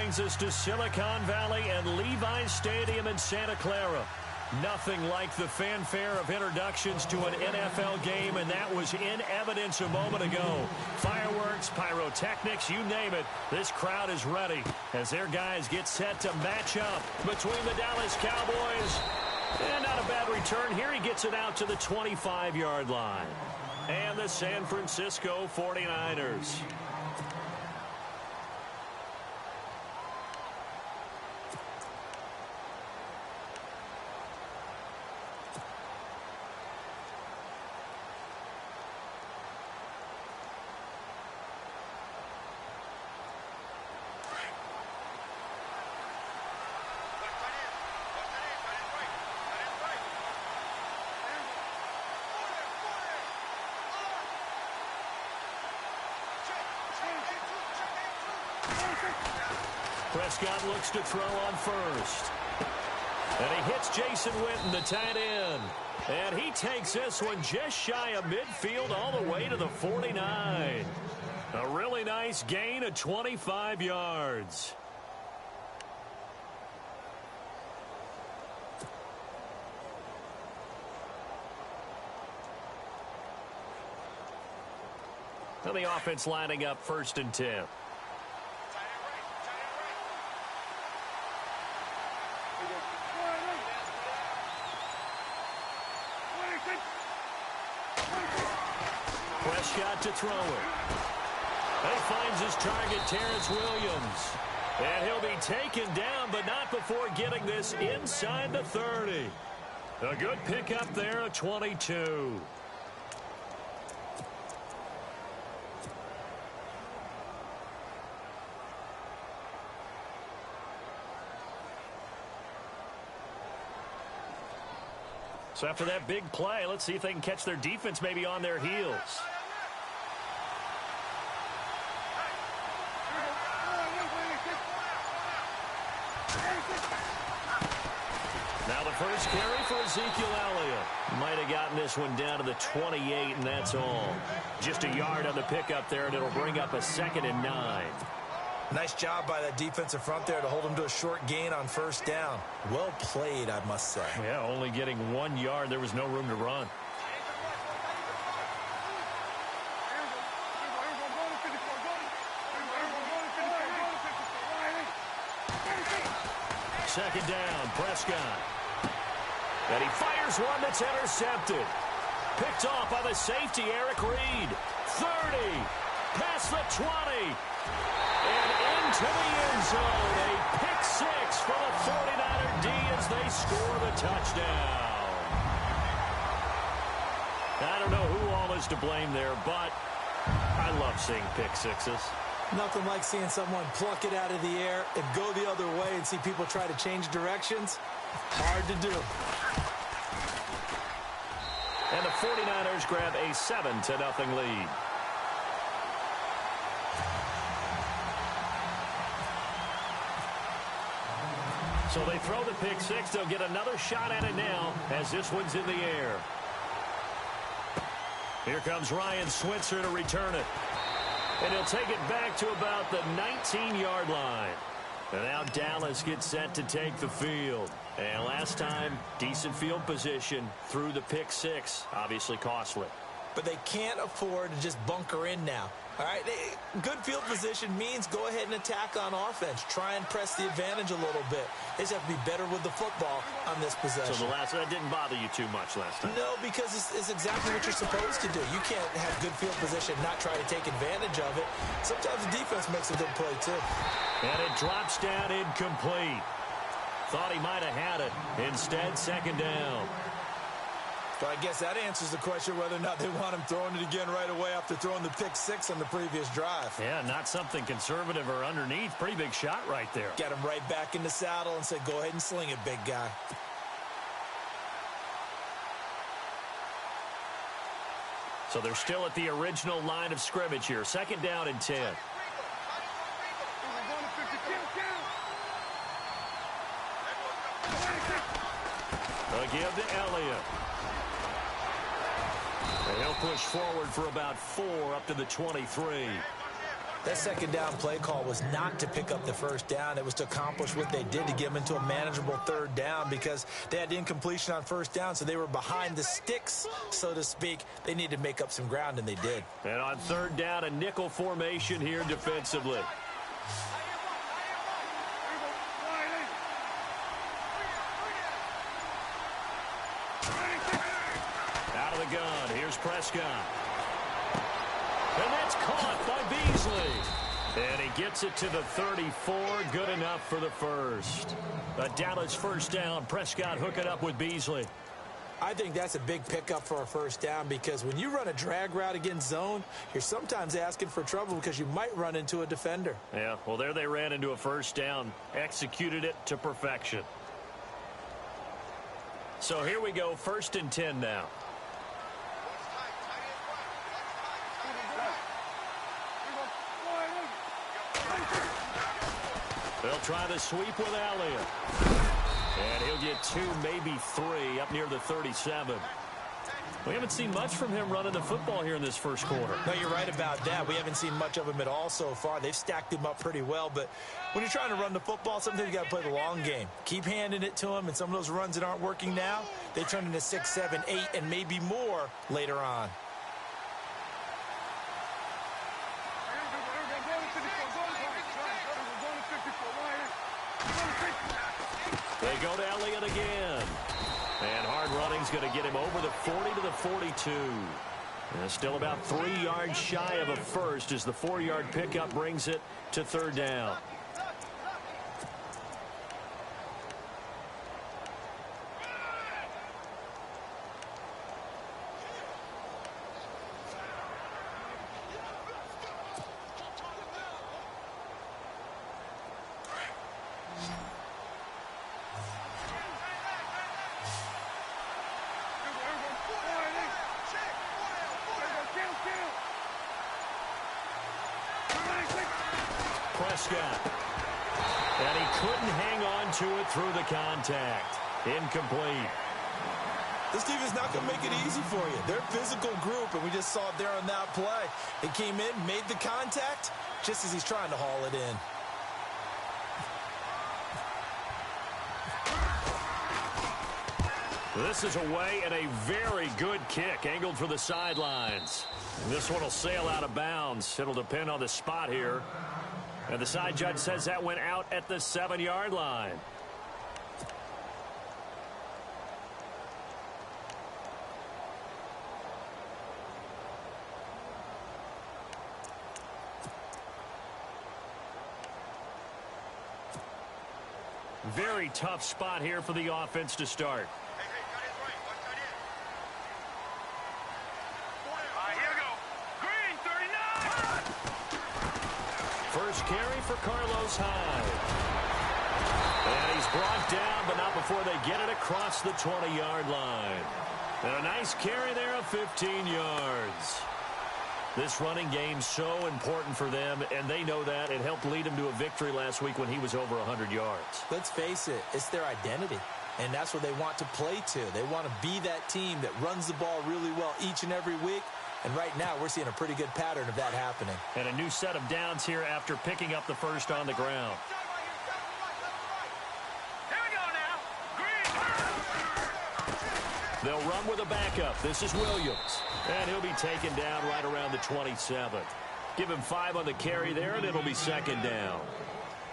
brings us to Silicon Valley and Levi's Stadium in Santa Clara. Nothing like the fanfare of introductions to an NFL game, and that was in evidence a moment ago. Fireworks, pyrotechnics, you name it. This crowd is ready as their guys get set to match up between the Dallas Cowboys. And not a bad return here. He gets it out to the 25-yard line. And the San Francisco 49ers. Prescott looks to throw on first. And he hits Jason Witten, the tight end. And he takes this one just shy of midfield all the way to the 49. A really nice gain of 25 yards. And the offense lining up 1st and 10. Prescott to throw it. He finds his target, Terrence Williams. And he'll be taken down, but not before getting this inside the 30. A good pickup there of 22. So after that big play, let's see if they can catch their defense maybe on their heels. Now the first carry for Ezekiel Elliott. Might have gotten this one down to the 28, and that's all. Just a yard on the pickup there, and it'll bring up a 2nd and 9. Nice job by that defensive front there to hold him to a short gain on 1st down. Well played, I must say. Yeah, only getting 1 yard. There was no room to run. Second down, Prescott. And he fires one that's intercepted. Picked off by the safety, Eric Reed. 30, past the 20. And into the end zone, a pick-6 for the 49er D as they score the touchdown. I don't know who all is to blame there, but I love seeing pick-6s. Nothing like seeing someone pluck it out of the air and go the other way and see people try to change directions. Hard to do. And the 49ers grab a 7-0 lead. So they throw the pick-6. They'll get another shot at it now as this one's in the air. Here comes Ryan Switzer to return it. And he'll take it back to about the 19-yard line. And now Dallas gets set to take the field. And last time, decent field position through the pick-6. Obviously costly. But they can't afford to just bunker in now. All right, good field position means go ahead and attack on offense. Try and press the advantage a little bit. They just have to be better with the football on this possession. So that didn't bother you too much last time? No, because it's exactly what you're supposed to do. You can't have good field position, not try to take advantage of it. Sometimes the defense makes a good play, too. And it drops down incomplete. Thought he might have had it. Instead, 2nd down. But I guess that answers the question whether or not they want him throwing it again right away after throwing the pick-6 on the previous drive. Yeah, not something conservative or underneath. Pretty big shot right there. Got him right back in the saddle and said, go ahead and sling it, big guy. So they're still at the original line of scrimmage here. 2nd down and 10. A give to Elliott. And he'll push forward for about 4 up to the 23. That second down play call was not to pick up the first down. It was to accomplish what they did, to get them into a manageable third down, because they had incompletion on first down, so they were behind the sticks, so to speak. They needed to make up some ground, and they did. And on third down, a nickel formation here defensively. Out of the gun, here's Prescott. And that's caught by Beasley. And he gets it to the 34. Good enough for the first. A Dallas first down. Prescott hooking up with Beasley. I think that's a big pickup for a first down, because when you run a drag route against zone, you're sometimes asking for trouble because you might run into a defender. Yeah, well, there they ran into a first down. Executed it to perfection. So here we go, 1st and 10 now. They'll try the sweep with Elliott. And he'll get 2, maybe 3, up near the 37. We haven't seen much from him running the football here in this first quarter. No, you're right about that. We haven't seen much of him at all so far. They've stacked him up pretty well, but when you're trying to run the football, sometimes you got to play the long game. Keep handing it to him, and some of those runs that aren't working now, they turn into 6, 7, 8, and maybe more later on. They go to Elliott again. And hard running's going to get him over the 40 to the 42. And still about 3 yards shy of a first as the 4-yard pickup brings it to third down. Prescott. And he couldn't hang on to it through the contact. Incomplete. This team is not going to make it easy for you. They're a physical group, and we just saw it there on that play. He came in, made the contact, just as he's trying to haul it in. This is away, and a very good kick angled for the sidelines. This one will sail out of bounds. It'll depend on the spot here. And the side judge says that went out at the 7-yard line. Very tough spot here for the offense to start. First carry for Carlos Hyde. And he's brought down, but not before they get it across the 20-yard line. And a nice carry there of 15 yards. This running game's so important for them, and they know that. It helped lead them to a victory last week when he was over 100 yards. Let's face it, it's their identity, and that's what they want to play to. They want to be that team that runs the ball really well each and every week. And right now, we're seeing a pretty good pattern of that happening. And a new set of downs here after picking up the first on the ground. Here we go now. Green. They'll run with a backup. This is Williams. And he'll be taken down right around the 27. Give him 5 on the carry there, and it'll be second down.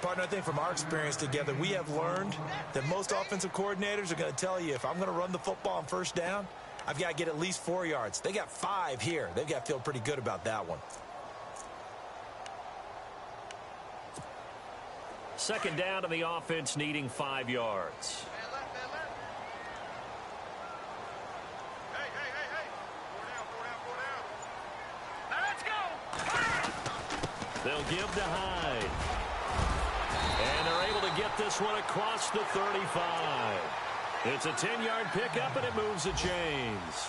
Partner, I think from our experience together, we have learned that most offensive coordinators are going to tell you, if I'm going to run the football on first down, I've got to get at least 4 yards. They got 5 here. They've got to feel pretty good about that one. Second down to the offense, needing 5 yards. Hey. Four down. Let's go. They'll give to Hyde. And they're able to get this one across the 35. It's a 10-yard pickup, and it moves the chains.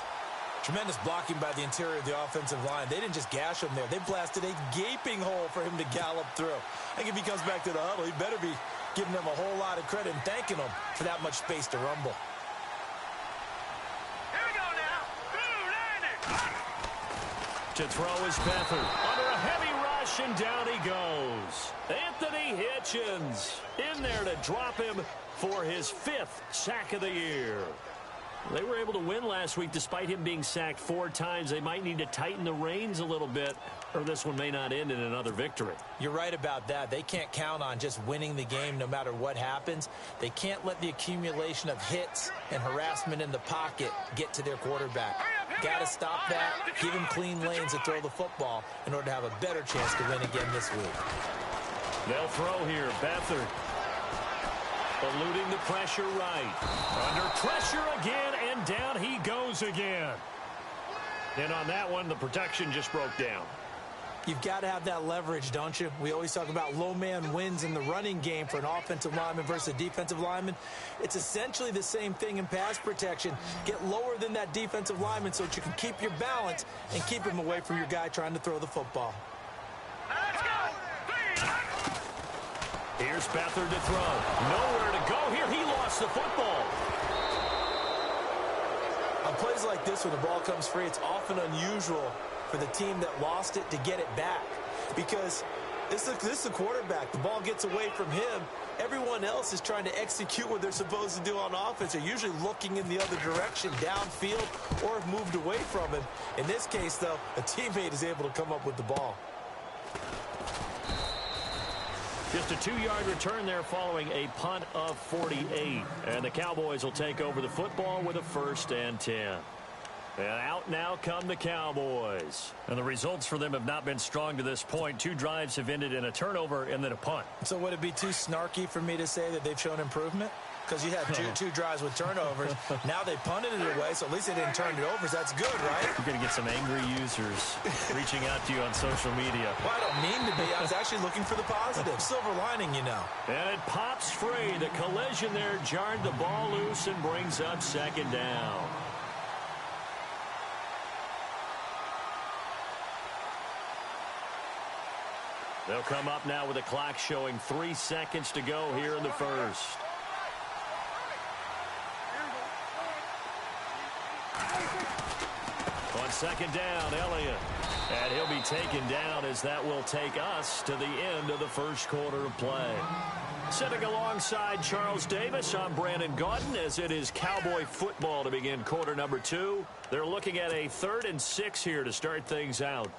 Tremendous blocking by the interior of the offensive line. They didn't just gash him there. They blasted a gaping hole for him to gallop through. I think if he comes back to the huddle, he better be giving them a whole lot of credit and thanking them for that much space to rumble. Here we go now. Landing. To throw is Beathard. Under a heavy rush. rush, and down he goes. Anthony Hitchens in there to drop him for his 5th sack of the year. They were able to win last week despite him being sacked 4 times. They might need to tighten the reins a little bit, or this one may not end in another victory. You're right about that. They can't count on just winning the game no matter what happens. They can't let the accumulation of hits and harassment in the pocket get to their quarterback. Got to stop that, give him clean lanes to throw the football in order to have a better chance to win again this week. They'll throw here. Beathard eluding the pressure right. Under pressure again, and down he goes again. And on that one, the protection just broke down. You've got to have that leverage, don't you? We always talk about low man wins in the running game for an offensive lineman versus a defensive lineman. It's essentially the same thing in pass protection. Get lower than that defensive lineman so that you can keep your balance and keep him away from your guy trying to throw the football. Let's go. Here's Beathard to throw. Nowhere to go here. He lost the football. On plays like this, when the ball comes free, it's often unusual for the team that lost it to get it back, because this is the quarterback. The ball gets away from him. Everyone else is trying to execute what they're supposed to do on offense. They're usually looking in the other direction, downfield, or have moved away from him. In this case, though, a teammate is able to come up with the ball. Just a 2-yard return there following a punt of 48. And the Cowboys will take over the football with a 1st and 10. And out now come the Cowboys. And the results for them have not been strong to this point. 2 drives have ended in a turnover and then a punt. So would it be too snarky for me to say that they've shown improvement? Because you had two drives with turnovers. Now they punted it away, so at least they didn't turn it over. So that's good, right? You're going to get some angry users reaching out to you on social media. Well, I don't mean to be. I was actually looking for the positive. Silver lining, you know. And it pops free. The collision there jarred the ball loose and brings up 2nd down. They'll come up now with the clock showing 3 seconds to go here in the first. On 2nd down, Elliott. And he'll be taken down as that will take us to the end of the first quarter of play. Sitting alongside Charles Davis, I'm Brandon Gaudin as it is Cowboy football to begin quarter number 2. They're looking at a 3rd and 6 here to start things out.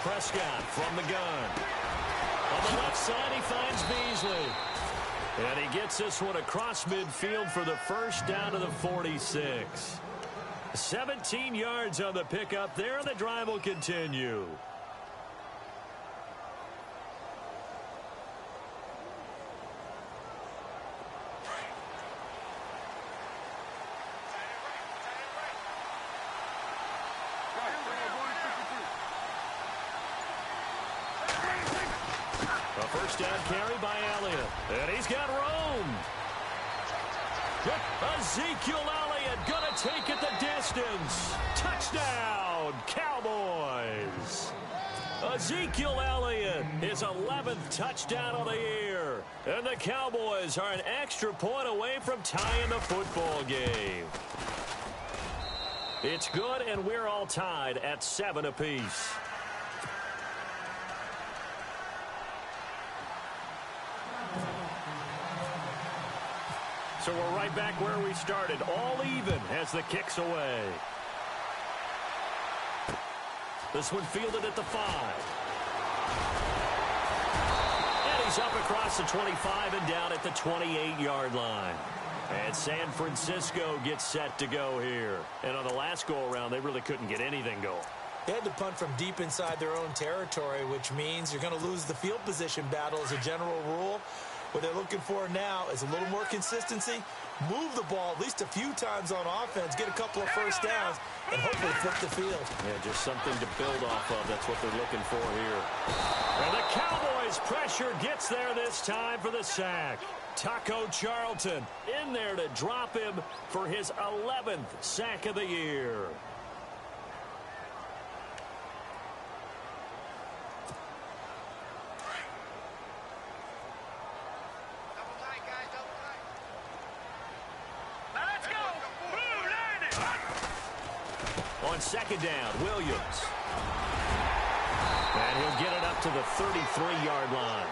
Prescott from the gun. On the left side, he finds Beasley. And he gets this one across midfield for the 1st down to the 46. 17 yards on the pickup there, and the drive will continue. A 1st down carry by Elliott. And he's got room. Ezekiel Elliott going to take it the distance. Touchdown, Cowboys. Ezekiel Elliott, his 11th touchdown of the year. And the Cowboys are an extra point away from tying the football game. It's good, and we're all tied at 7 apiece. So we're right back where we started, all even as the kick's away. This one fielded at the 5. And he's up across the 25 and down at the 28-yard line. And San Francisco gets set to go here. And on the last go-around, they really couldn't get anything going. They had to punt from deep inside their own territory, which means you're going to lose the field position battle as a general rule. What they're looking for now is a little more consistency, move the ball at least a few times on offense, get a couple of 1st downs, and hopefully flip the field. Yeah, just something to build off of. That's what they're looking for here. And the Cowboys pressure gets there this time for the sack. Taco Charlton in there to drop him for his 11th sack of the year. on second down, Williams. And he'll get it up to the 33-yard line.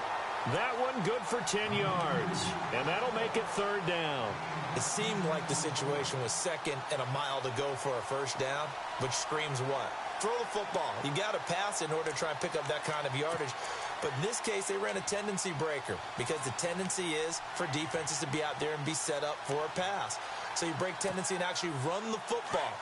That one good for 10 yards. And that'll make it third down. It seemed like the situation was second and a mile to go for a first down, which screams what? Throw the football. You got to pass in order to try and pick up that kind of yardage. But in this case, they ran a tendency breaker because the tendency is for defenses to be out there and be set up for a pass. So you break tendency and actually run the football.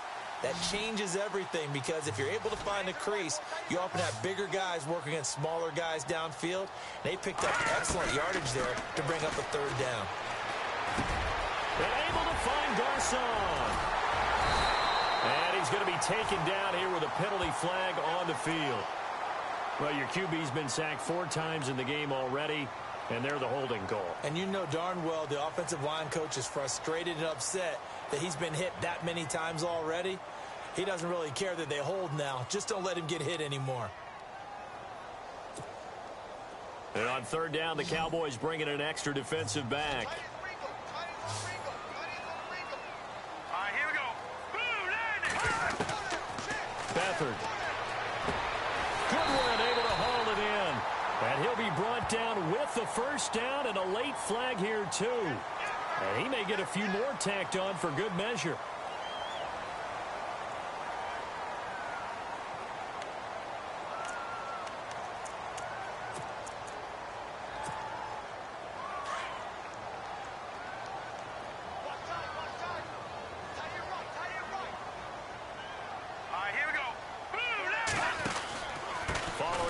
That changes everything because if you're able to find a crease, you often have bigger guys working against smaller guys downfield. They picked up excellent yardage there to bring up a third down. And able to find Garcon. And he's going to be taken down here with a penalty flag on the field. Well, your QB's been sacked 4 times in the game already, and they're the holding call. And you know darn well the offensive line coach is frustrated and upset that he's been hit that many times already. He doesn't really care that they hold now. Just don't let him get hit anymore. And on third down, the Cowboys bring in an extra defensive back. Beathard. Good one, able to haul it in. And he'll be brought down with the first down and a late flag here, too. And he may get a few more tacked on for good measure.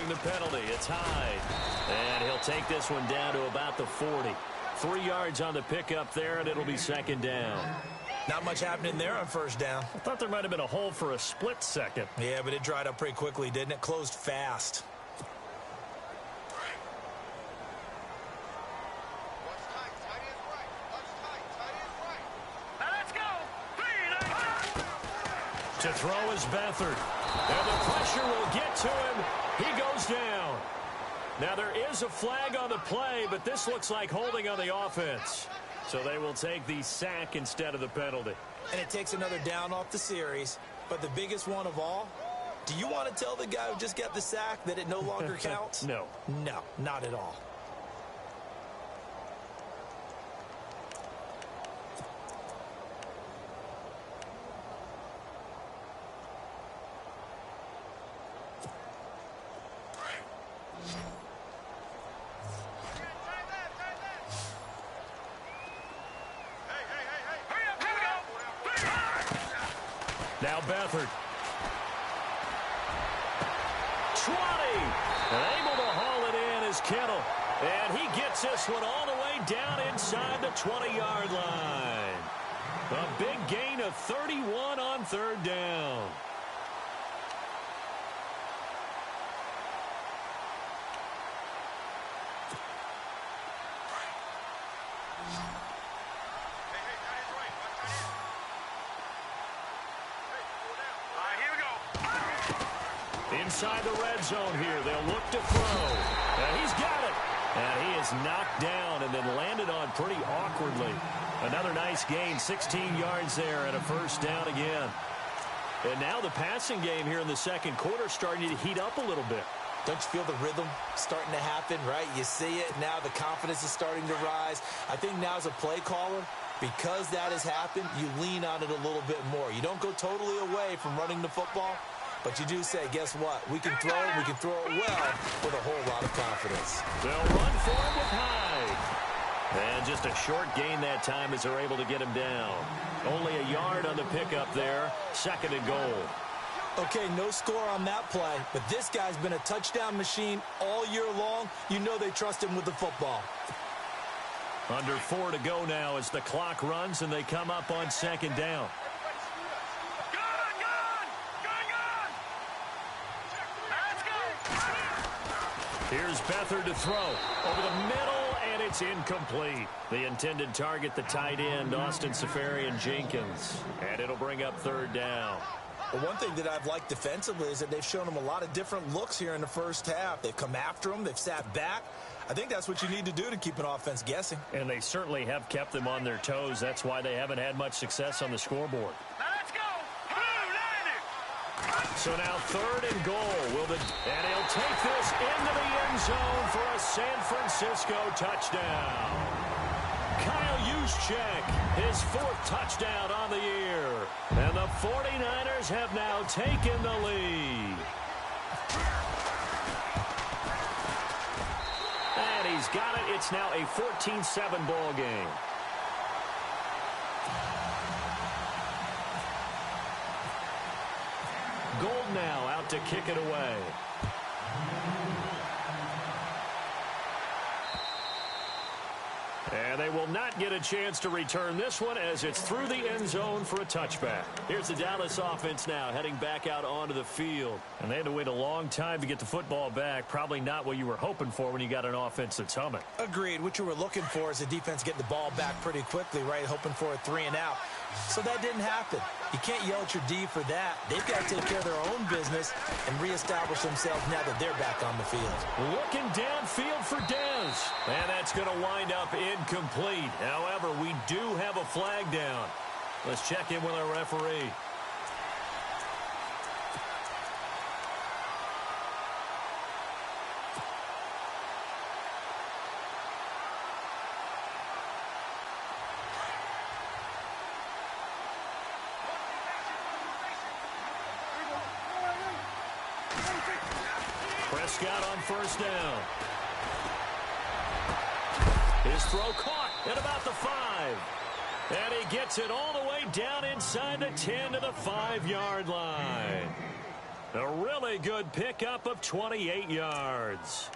The penalty, it's Hyde. And he'll take this one down to about the 40. 3 yards on the pickup there, and it'll be second down. Not much happening there on first down. I thought there might have been a hole for a split second. Yeah, but it dried up pretty quickly, didn't it? Closed fast. To throw is Beathard. And the pressure will get to him. He goes down. Now there is a flag on the play, but this looks like holding on the offense. So they will take the sack instead of the penalty. And it takes another down off the series. But the biggest one of all, do you want to tell the guy who just got the sack that it no longer counts? No. No, not at all. Now Beathard. 20. And able to haul it in is Kittle. And he gets this one all the way down inside the 20-yard line. A big gain of 31 on third down. Inside the red zone here. They'll look to throw. And he's got it. And he is knocked down and then landed on pretty awkwardly. Another nice gain, 16 yards there and a first down again. And now the passing game here in the second quarter starting to heat up a little bit. Don't you feel the rhythm starting to happen, right? You see it. Now the confidence is starting to rise. I think now as a play caller, because that has happened, you lean on it a little bit more. You don't go totally away from running the football. But you do say, guess what? We can throw it, we can throw it well with a whole lot of confidence. They'll run for it with Hyde. And just a short gain that time as they're able to get him down. Only a yard on the pickup there. Second and goal. Okay, no score on that play, but this guy's been a touchdown machine all year long. You know they trust him with the football. Under 4 to go now as the clock runs and they come up on second down. Here's Beathard to throw over the middle, and it's incomplete. The intended target, the tight end, Austin Seferian-Jenkins. And it'll bring up third down. Well, one thing that I've liked defensively is that they've shown him a lot of different looks here in the first half. They've come after him. They've sat back. I think that's what you need to do to keep an offense guessing. And they certainly have kept them on their toes. That's why they haven't had much success on the scoreboard. Now let's go. So now 3rd and goal. And he'll take this into the end zone for a San Francisco touchdown. Kyle Juszczyk, his 4th touchdown on the year. And the 49ers have now taken the lead. And he's got it. It's now a 14-7 ball game. Gold now out to kick it away. And they will not get a chance to return this one as it's through the end zone for a touchback. Here's the Dallas offense now heading back out onto the field. And they had to wait a long time to get the football back. Probably not what you were hoping for when you got an offense that's humming. Agreed. What you were looking for is the defense getting the ball back pretty quickly, right? Hoping for a 3 and out. So that didn't happen. You can't yell at your D for that. They've got to take care of their own business and reestablish themselves now that they're back on the field. Looking downfield for Dez. And that's going to wind up incomplete. However, we do have a flag down. Let's check in with our referee. Prescott on 1st down. His throw caught at about the 5. And he gets it all the way down inside the 10 to the 5-yard line. A really good pickup of 28 yards.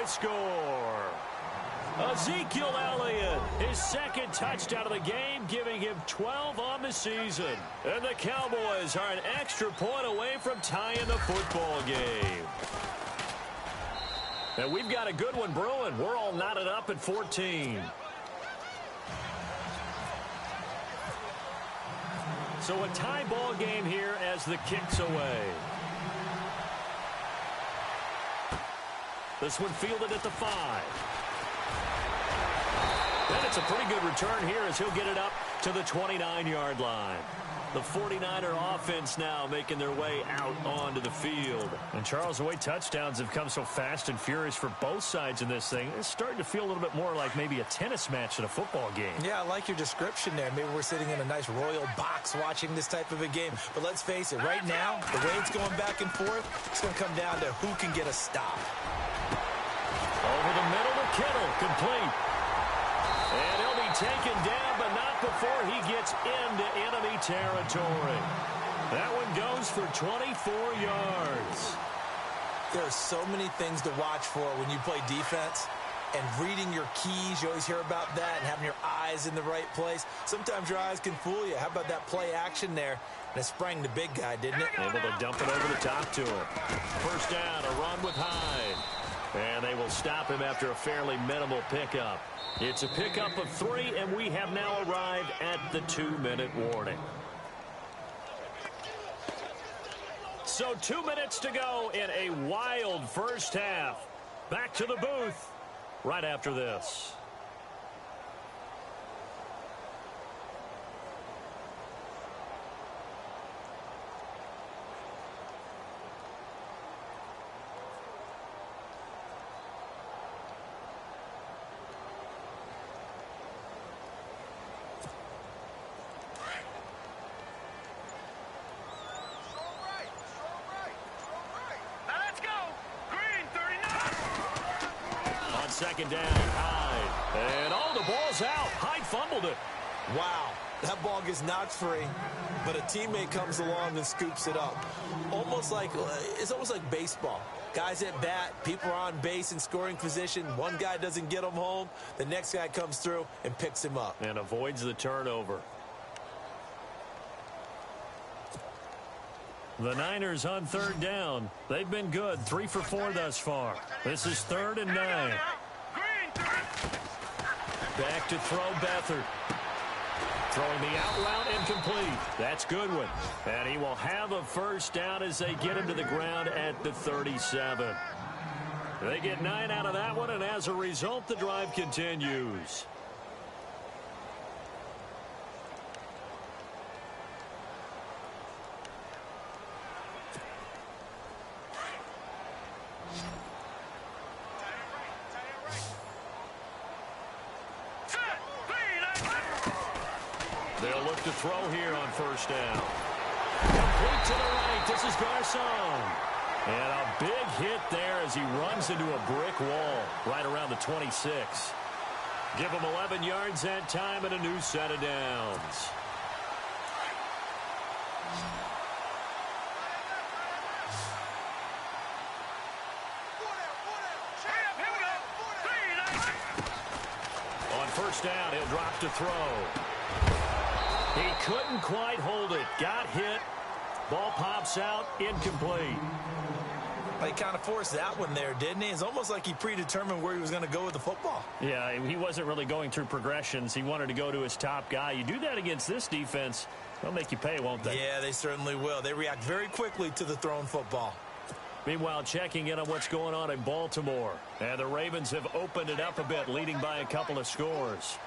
Score. Ezekiel Elliott, his 2nd touchdown of the game, giving him 12 on the season. And the Cowboys are an extra point away from tying the football game. And we've got a good one brewing. We're all knotted up at 14. So a tie ball game here as the kick's away. This one fielded at the 5. And it's a pretty good return here as he'll get it up to the 29-yard line. The 49er offense now making their way out onto the field. And, Charles, the way touchdowns have come so fast and furious for both sides in this thing, it's starting to feel a little bit more like maybe a tennis match than a football game. Yeah, I like your description there. Maybe we're sitting in a nice royal box watching this type of a game. But let's face it, right now, the way it's going back and forth, it's going to come down to who can get a stop. Over the middle to Kittle, complete. And he'll be taken down, but not before he gets into enemy territory. That one goes for 24 yards. There are so many things to watch for when you play defense. And reading your keys, you always hear about that, and having your eyes in the right place. Sometimes your eyes can fool you. How about that play action there? And it sprang the big guy, didn't it? Able to dump it over the top to him. 1st down, a run with Hyde. And they will stop him after a fairly minimal pickup. It's a pickup of 3, and we have now arrived at the 2-minute warning. So 2 minutes to go in a wild first half. Back to the booth right after this. Second down, Hyde. And the ball's out. Hyde fumbled it. Wow, that ball gets knocked free, but a teammate comes along and scoops it up. It's almost like baseball. Guys at bat, people are on base in scoring position. One guy doesn't get him home. The next guy comes through and picks him up. And avoids the turnover. The Niners on 3rd down. They've been good. 3 for 4 thus far. This is 3rd and 9. Back to throw Beathard. Throwing the out route incomplete. That's Goodwin. And he will have a first down as they get him to the ground at the 37. They get 9 out of that one, and as a result, the drive continues. They'll look to throw here on first down. Complete to the right. This is Garcon. And a big hit there as he runs into a brick wall right around the 26. Give him 11 yards that time and a new set of downs. On first down, he'll drop to throw. He couldn't quite hold it. Got hit. Ball pops out. Incomplete. He kind of forced that one there, didn't he? It's almost like he predetermined where he was going to go with the football. Yeah, he wasn't really going through progressions. He wanted to go to his top guy. You do that against this defense, they'll make you pay, won't they? Yeah, they certainly will. They react very quickly to the thrown football. Meanwhile, checking in on what's going on in Baltimore. And the Ravens have opened it up a bit, leading by a couple of scores.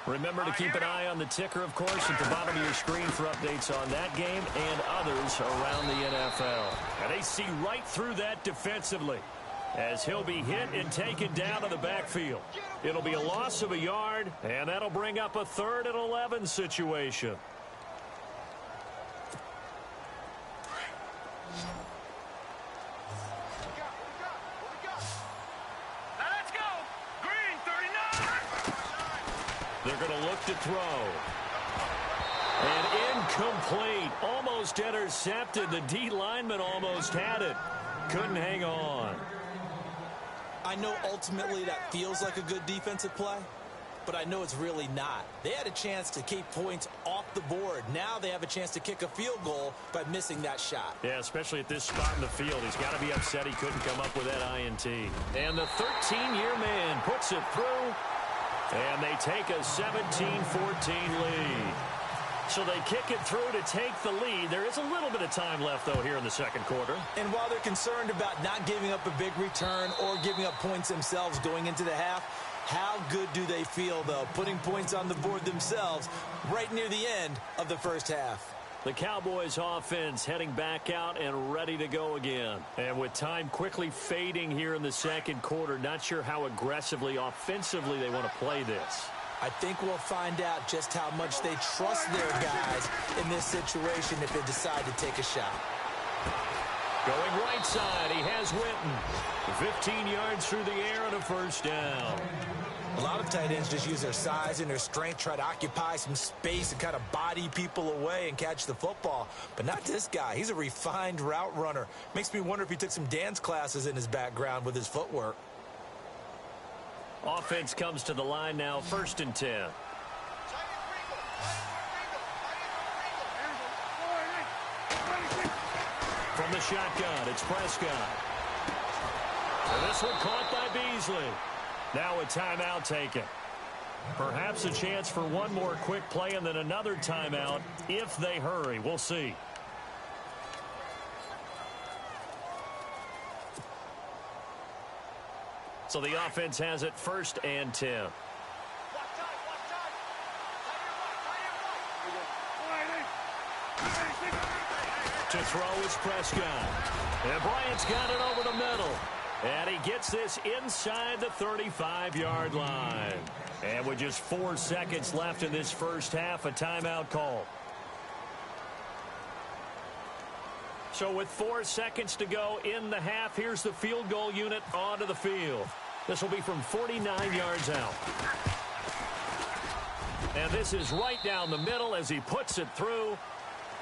Remember to keep an eye on the ticker, of course, at the bottom of your screen for updates on that game and others around the NFL. And they see right through that defensively as he'll be hit and taken down in the backfield. It'll be a loss of a yard, and that'll bring up a 3rd and 11 situation. They're going to look to throw. And incomplete. Almost intercepted. The D lineman almost had it. Couldn't hang on. I know ultimately that feels like a good defensive play, but I know it's really not. They had a chance to keep points off the board. Now they have a chance to kick a field goal by missing that shot. Yeah, especially at this spot in the field. He's got to be upset he couldn't come up with that INT. And the 13-year man puts it through. And they take a 17-14 lead. So they kick it through to take the lead. There is a little bit of time left, though, here in the second quarter. And while they're concerned about not giving up a big return or giving up points themselves going into the half, how good do they feel, though, putting points on the board themselves right near the end of the first half? The Cowboys offense heading back out and ready to go again. And with time quickly fading here in the second quarter, not sure how aggressively, offensively they want to play this. I think we'll find out just how much they trust their guys in this situation if they decide to take a shot. Going right side, he has Witten. 15 yards through the air and a first down. A lot of tight ends just use their size and their strength, try to occupy some space and kind of body people away and catch the football. But not this guy. He's a refined route runner. Makes me wonder if he took some dance classes in his background with his footwork. Offense comes to the line now, 1st and 10. From the shotgun, it's Prescott. And this one caught by Beasley. Now a timeout taken. Perhaps a chance for one more quick play and then another timeout if they hurry. We'll see. So the offense has it 1st and 10. To throw is Prescott. And Bryant's got it over the middle. And he gets this inside the 35-yard line. And with just 4 seconds left in this first half, a timeout call. So with 4 seconds to go in the half, here's the field goal unit onto the field. This will be from 49 yards out. And this is right down the middle as he puts it through.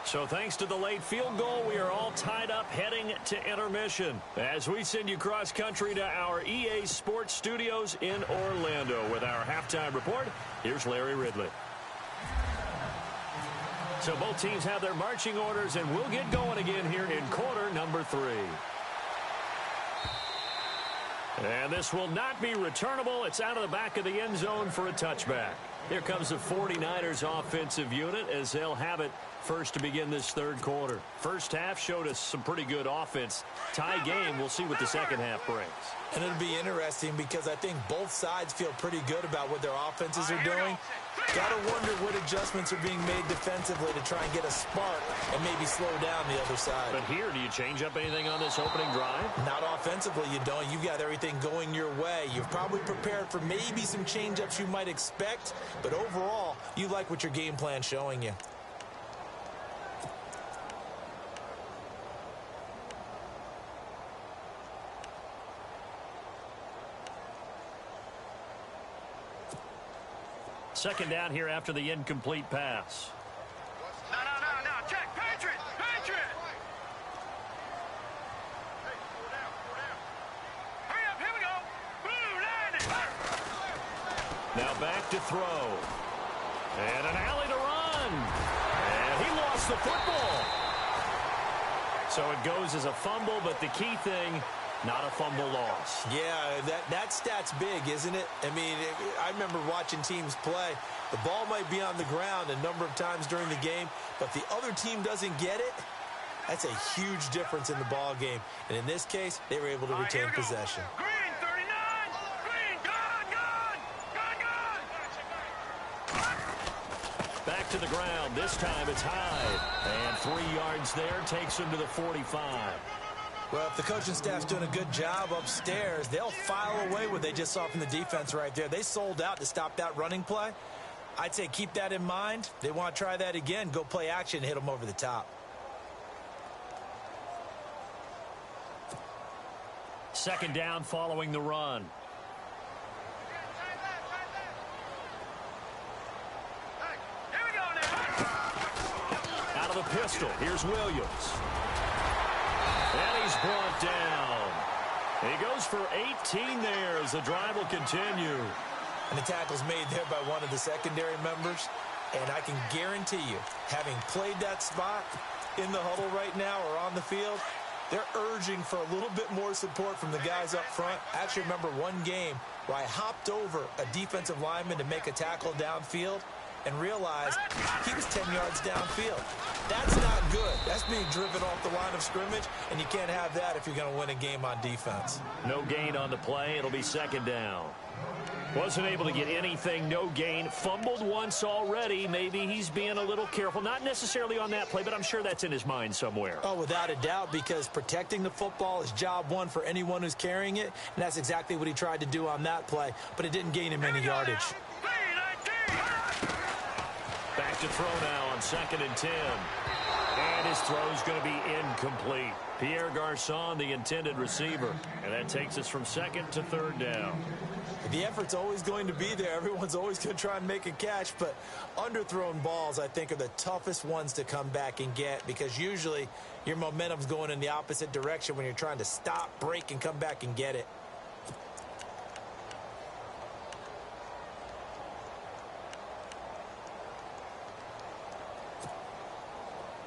So thanks to the late field goal, we are all tied up heading to intermission. As we send you cross country to our EA Sports Studios in Orlando with our halftime report, here's Larry Ridley. So both teams have their marching orders, and we'll get going again here in quarter number 3. And this will not be returnable. It's out of the back of the end zone for a touchback. Here comes the 49ers offensive unit as they'll have it first to begin this third quarter. First half showed us some pretty good offense. Tie game, we'll see what the second half brings. And it'll be interesting because I think both sides feel pretty good about what their offenses are doing. Got to wonder what adjustments are being made defensively to try and get a spark and maybe slow down the other side. But here, do you change up anything on this opening drive? Not offensively, you don't. You've got everything going your way. You've probably prepared for maybe some change-ups you might expect, but overall, you like what your game plan's showing you. Second down here after the incomplete pass. No. Check. Patriot. Hurry up. Here we go. Boom. Landing. Now back to throw. And an alley to run. And he lost the football. So it goes as a fumble, but the key thing, not a fumble loss. Yeah, that stat's big, isn't it? I mean, I remember watching teams play. The ball might be on the ground a number of times during the game, but the other team doesn't get it. That's a huge difference in the ball game. And in this case, they were able to retain possession. Green, 39. Green, gone. Back to the ground. This time it's Hyde. And 3 yards there takes him to the 45. Well, if the coaching staff's doing a good job upstairs, they'll file away what they just saw from the defense right there. They sold out to stop that running play. I'd say keep that in mind. They want to try that again. Go play action and hit them over the top. Second down following the run. Here we go now. Out of the pistol, here's Williams. And he's brought down. He goes for 18 there as the drive will continue. And the tackle's made there by one of the secondary members. And I can guarantee you, having played that spot in the huddle right now or on the field, they're urging for a little bit more support from the guys up front. I actually remember one game where I hopped over a defensive lineman to make a tackle downfield and realized he was 10 yards downfield. That's not good. That's being driven off the line of scrimmage, and you can't have that if you're going to win a game on defense. No gain on the play. It'll be second down. Wasn't able to get anything, no gain. Fumbled once already. Maybe he's being a little careful. Not necessarily on that play, but I'm sure that's in his mind somewhere. Oh, without a doubt, because protecting the football is job one for anyone who's carrying it, and that's exactly what he tried to do on that play, but it didn't gain him any yardage. Back to throw now on 2nd and 10. And his throw's going to be incomplete. Pierre Garçon, the intended receiver. And that takes us from second to third down. The effort's always going to be there. Everyone's always going to try and make a catch, but underthrown balls, I think, are the toughest ones to come back and get because usually your momentum's going in the opposite direction when you're trying to stop, break, and come back and get it.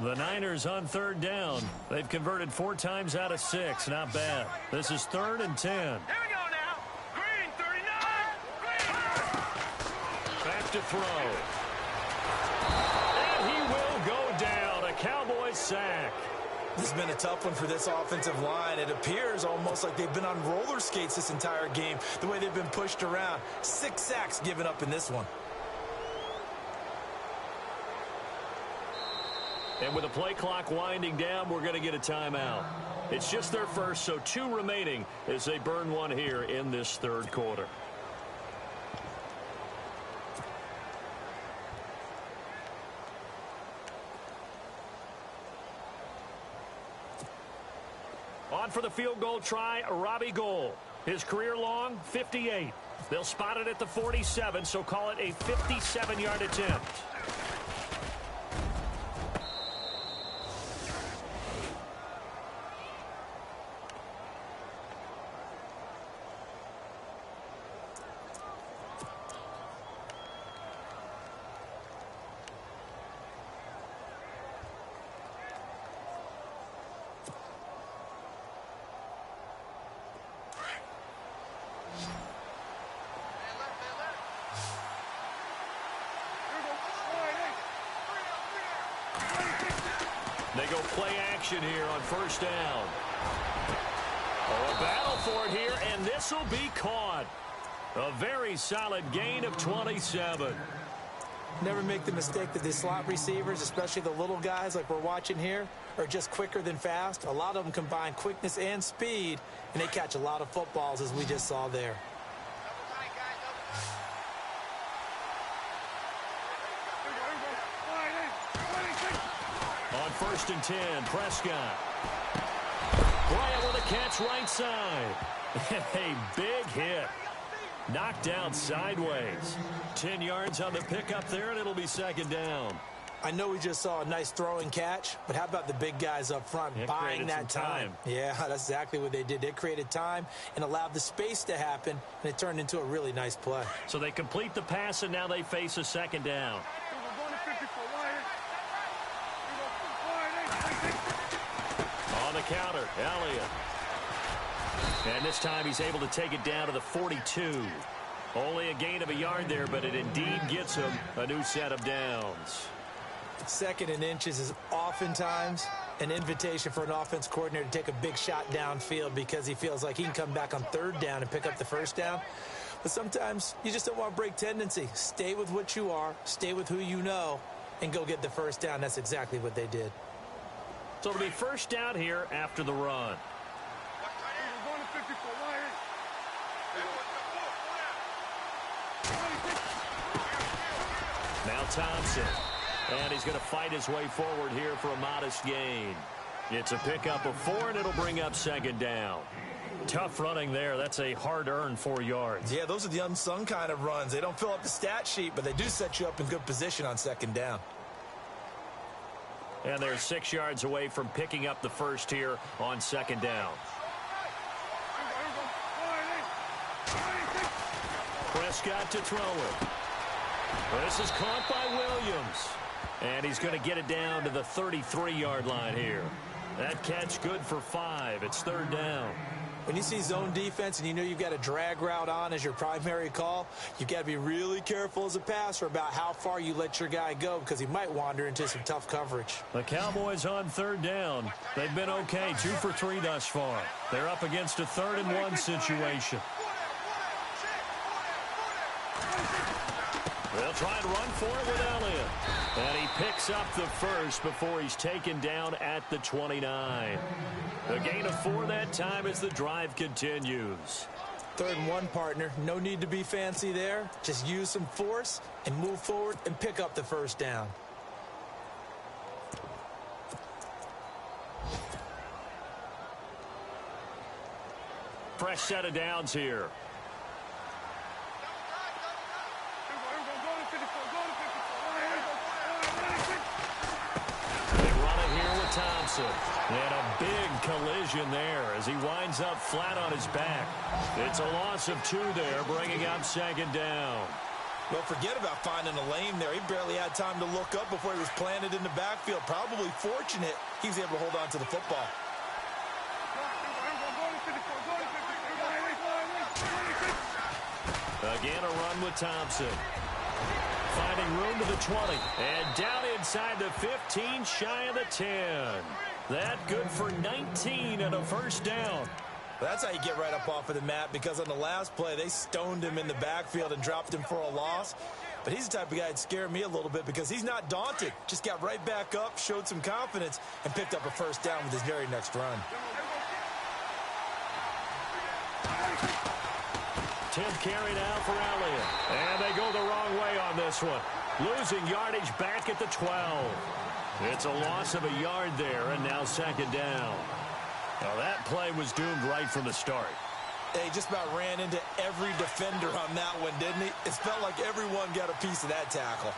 The Niners on third down. They've converted 4 times out of 6. Not bad. This is 3rd and 10. Here we go now. Green, 39. Green. Back to throw. And he will go down. A Cowboys sack. This has been a tough one for this offensive line. It appears almost like they've been on roller skates this entire game, the way they've been pushed around. 6 sacks given up in this one. And with the play clock winding down, we're going to get a timeout. It's just their first, so 2 remaining as they burn one here in this third quarter. On for the field goal try, Robbie Gould. His career long, 58. They'll spot it at the 47, so call it a 57-yard attempt. They go play action here on first down. Oh, a battle for it here, and this will be caught. A very solid gain of 27. Never make the mistake that the slot receivers, especially the little guys like we're watching here, are just quicker than fast. A lot of them combine quickness and speed, and they catch a lot of footballs, as we just saw there. On 1st and 10, Prescott. Bryant with a catch right side. A big hit. Knocked down sideways. 10 yards on the pickup there, and it'll be second down. I know we just saw a nice throwing catch, but how about the big guys up front buying that time? Yeah, that's exactly what they did. They created time and allowed the space to happen, and it turned into a really nice play. So they complete the pass, and now they face a second down. On the counter, Elliott. And this time he's able to take it down to the 42. Only a gain of a yard there, but it indeed gets him a new set of downs. 2nd and inches is oftentimes an invitation for an offense coordinator to take a big shot downfield because he feels like he can come back on 3rd down and pick up the first down. But sometimes you just don't want to break tendency. Stay with what you are, stay with who you know, and go get the first down. That's exactly what they did. So it'll be first down here after the run. Now Thompson. And he's going to fight his way forward here for a modest gain. It's a pickup of 4, and it'll bring up second down. Tough running there. That's a hard-earned 4 yards. Yeah, those are the unsung kind of runs. They don't fill up the stat sheet, but they do set you up in good position on second down. And they're 6 yards away from picking up the first here on second down. Prescott to throw it. This is caught by Williams. And he's going to get it down to the 33-yard line here. That catch good for 5. It's 3rd down. When you see zone defense and you know you've got a drag route on as your primary call, you've got to be really careful as a passer about how far you let your guy go because he might wander into some tough coverage. The Cowboys on 3rd down. They've been okay, 2 for 3 thus far. They're up against a 3rd and 1 situation. They'll try and run for it with Elliott. And he picks up the first before he's taken down at the 29. A gain of 4 that time as the drive continues. 3rd and 1, partner. No need to be fancy there. Just use some force and move forward and pick up the first down. Fresh set of downs here. Thompson. And a big collision there as he winds up flat on his back. It's a loss of 2 there, bringing up second down. Well, forget about finding a lane there. He barely had time to look up before he was planted in the backfield. Probably fortunate he was able to hold on to the football. Again, a run with Thompson. Finding room to the 20. And down inside the 15, shy of the 10. That good for 19 and a first down. That's how you get right up off of the mat, because on the last play, they stoned him in the backfield and dropped him for a loss. But he's the type of guy that scared me a little bit because he's not daunted. Just got right back up, showed some confidence, and picked up a first down with his very next run. 10th carry now for Elliott. And they go the wrong way on this one. Losing yardage back at the 12. It's a loss of a yard there, and now second down. Now that play was doomed right from the start. He just about ran into every defender on that one, didn't he? It felt like everyone got a piece of that tackle.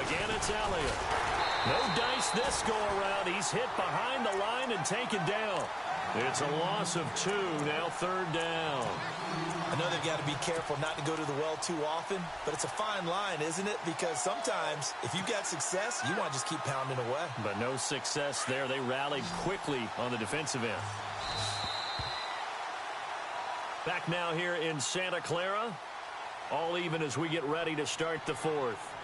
Again, it's Elliott. No dice this go-around. He's hit behind the line and taken down. It's a loss of 2, now third down. I know they've got to be careful not to go to the well too often, but it's a fine line, isn't it? Because sometimes, if you've got success, you want to just keep pounding away. But no success there. They rallied quickly on the defensive end. Back now here in Santa Clara. All even as we get ready to start the fourth.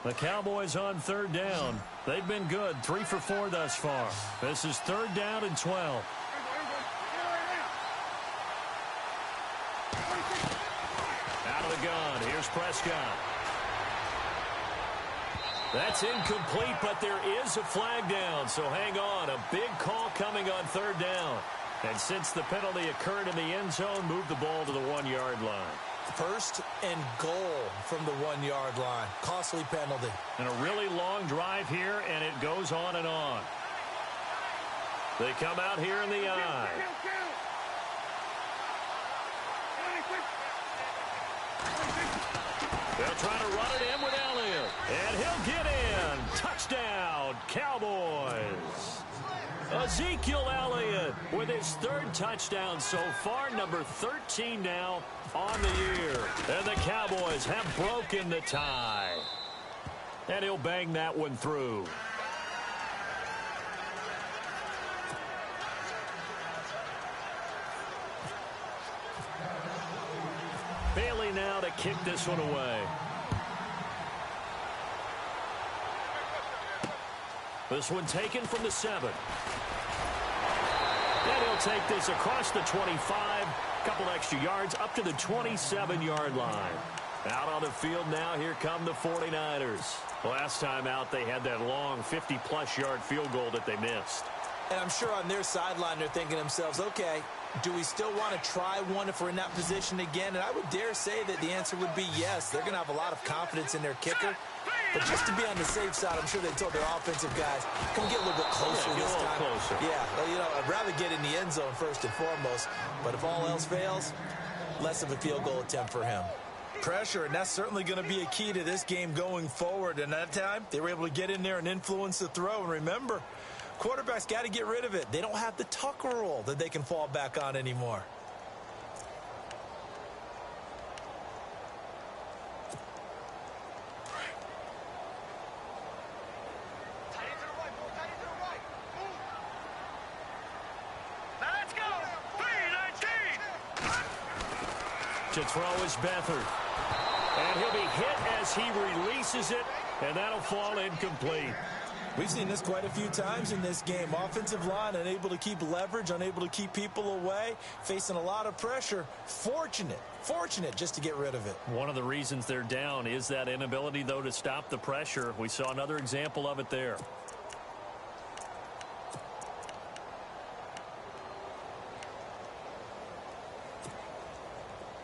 The Cowboys on third down. They've been good, 3 for 4 thus far. This is third down and 12. Out of the gun, here's Prescott. That's incomplete, but there is a flag down, so hang on. A big call coming on third down. And since the penalty occurred in the end zone, move the ball to the 1-yard line. First and goal from the 1-yard line. Costly penalty. And a really long drive here, and it goes on and on. They come out here in the eye. They'll try to run it in with Elliott. And he'll get in. Touchdown, Cowboys. Ezekiel Elliott with his third touchdown so far, number 13 now on the year. And the Cowboys have broken the tie. And he'll bang that one through. Bailey now to kick this one away. This one taken from the 7. And he'll take this across the 25. Couple extra yards up to the 27-yard line. Out on the field now, here come the 49ers. Last time out, they had that long 50-plus yard field goal that they missed. And I'm sure on their sideline, they're thinking to themselves, okay, do we still want to try one if we're in that position again? And I would dare say that the answer would be yes. They're going to have a lot of confidence in their kicker. But just to be on the safe side, I'm sure they told their offensive guys, can we get a little bit closer this time? Closer. Yeah, well, you know, I'd rather get in the end zone first and foremost. But if all else fails, less of a field goal attempt for him. Pressure, and that's certainly going to be a key to this game going forward. And that time, they were able to get in there and influence the throw. And remember, quarterbacks got to get rid of it. They don't have the Tucker rule that they can fall back on anymore. To throw is Beathard. And he'll be hit as he releases it, and that'll fall incomplete. We've seen this quite a few times in this game. Offensive line unable to keep leverage, unable to keep people away, facing a lot of pressure. Fortunate just to get rid of it. One of the reasons they're down is that inability, though, to stop the pressure. We saw another example of it there.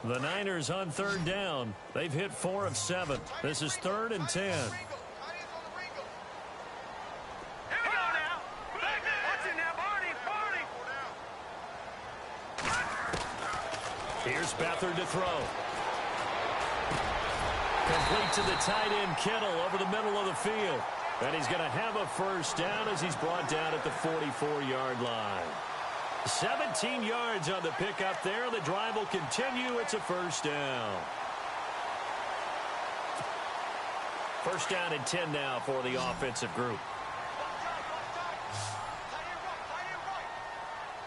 The Niners on third down. They've hit 4 of 7. This is 3rd and 10. Here we go now. Watch it now, Barney. Here's Beathard to throw. Complete to the tight end, Kittle, over the middle of the field. And he's going to have a first down as he's brought down at the 44-yard line. 17 yards on the pickup there. The drive will continue. It's a first down. First down and 10 now for the offensive group.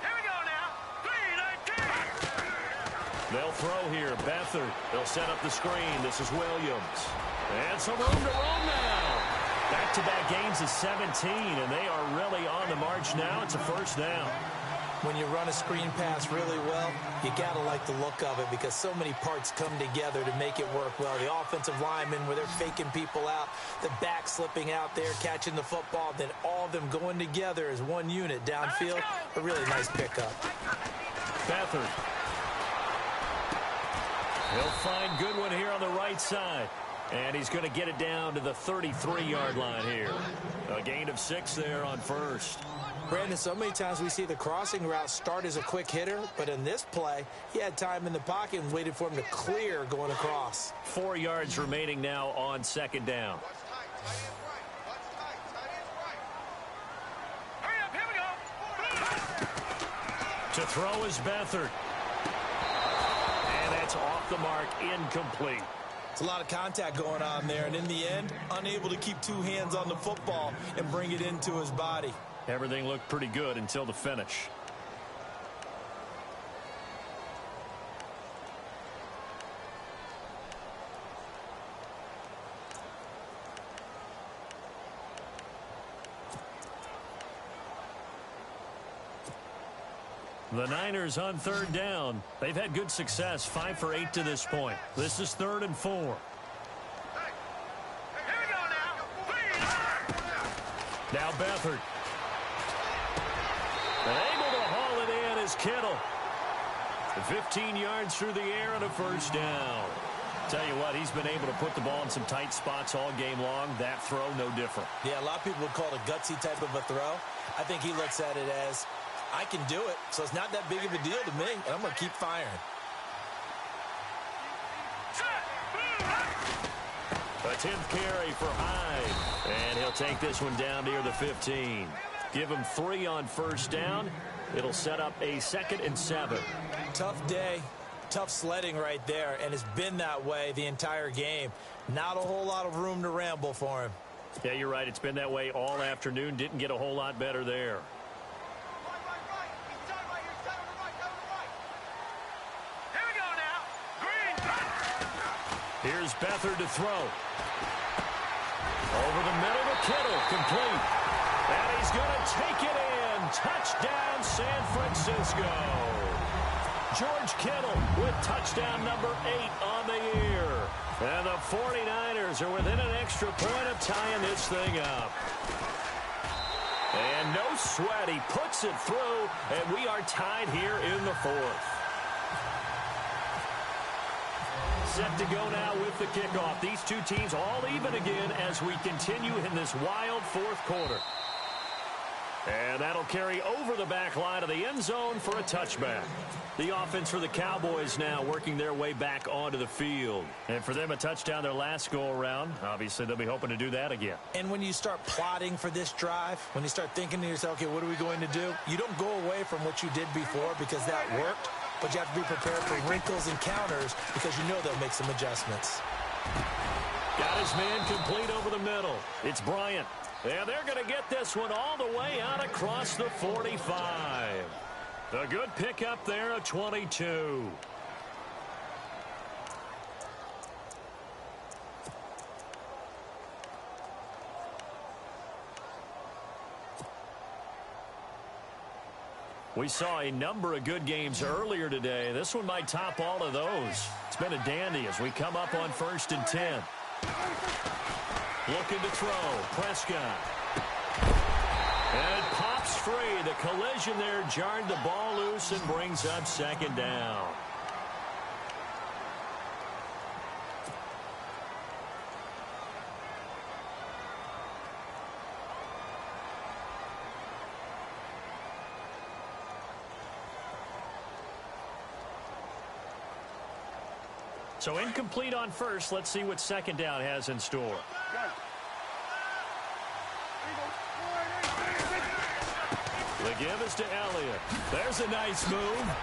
Here we go now. 3-19. They'll throw here. Beathard. They'll set up the screen. This is Williams. And some room to roam now. Back-to-back gains of 17, and they are really on the march now. It's a first down. When you run a screen pass really well, you got to like the look of it because so many parts come together to make it work well. The offensive linemen, where they're faking people out, the back slipping out there, catching the football, then all of them going together as one unit downfield. A really nice pickup. Beathard. He'll find Goodwin here on the right side. And he's going to get it down to the 33-yard line here. A gain of 6 there on first. Brandon, so many times we see the crossing route start as a quick hitter, but in this play, he had time in the pocket and waited for him to clear going across. 4 yards remaining now on second down. Hurry up, here we go. To throw is Beathard. And that's off the mark, incomplete. It's a lot of contact going on there, and in the end, unable to keep 2 hands on the football and bring it into his body. Everything looked pretty good until the finish. The Niners on third down. They've had good success, 5 for 8 to this point. This is 3rd and 4. Here we go now. Now Beathard. And able to haul it in is Kittle. 15 yards through the air and a first down. Tell you what, he's been able to put the ball in some tight spots all game long. That throw, no different. Yeah, a lot of people would call it a gutsy type of a throw. I think he looks at it as, I can do it, so it's not that big of a deal to me, and I'm going to keep firing. A 10th carry for Hyde. And he'll take this one down near the 15. Give him 3 on first down. It'll set up a 2nd and 7. Tough day, tough sledding right there, and it's been that way the entire game. Not a whole lot of room to ramble for him. Yeah, you're right. It's been that way all afternoon. Didn't get a whole lot better there. Here's Beathard to throw. Over the middle to Kittle, complete. And he's going to take it in. Touchdown, San Francisco. George Kittle with touchdown number 8 on the year. And the 49ers are within an extra point of tying this thing up. And no sweat, he puts it through, and we are tied here in the 4th. Set to go now with the kickoff. These two teams all even again as we continue in this wild 4th quarter. And that'll carry over the back line of the end zone for a touchback. The offense for the Cowboys now working their way back onto the field. And for them, a touchdown their last go-around. Obviously, they'll be hoping to do that again. And when you start plotting for this drive, when you start thinking to yourself, okay, what are we going to do? You don't go away from what you did before because that worked. But you have to be prepared for wrinkles and counters because you know they'll make some adjustments. Got his man complete over the middle. It's Bryant. And they're going to get this one all the way out across the 45. A good pickup there, a 22. We saw a number of good games earlier today. This one might top all of those. It's been a dandy as we come up on 1st and 10. Looking to throw. Prescott. And it pops free. The collision there jarred the ball loose and brings up 2nd down. So incomplete on first. Let's see what 2nd down has in store. The give is to Elliott. There's a nice move.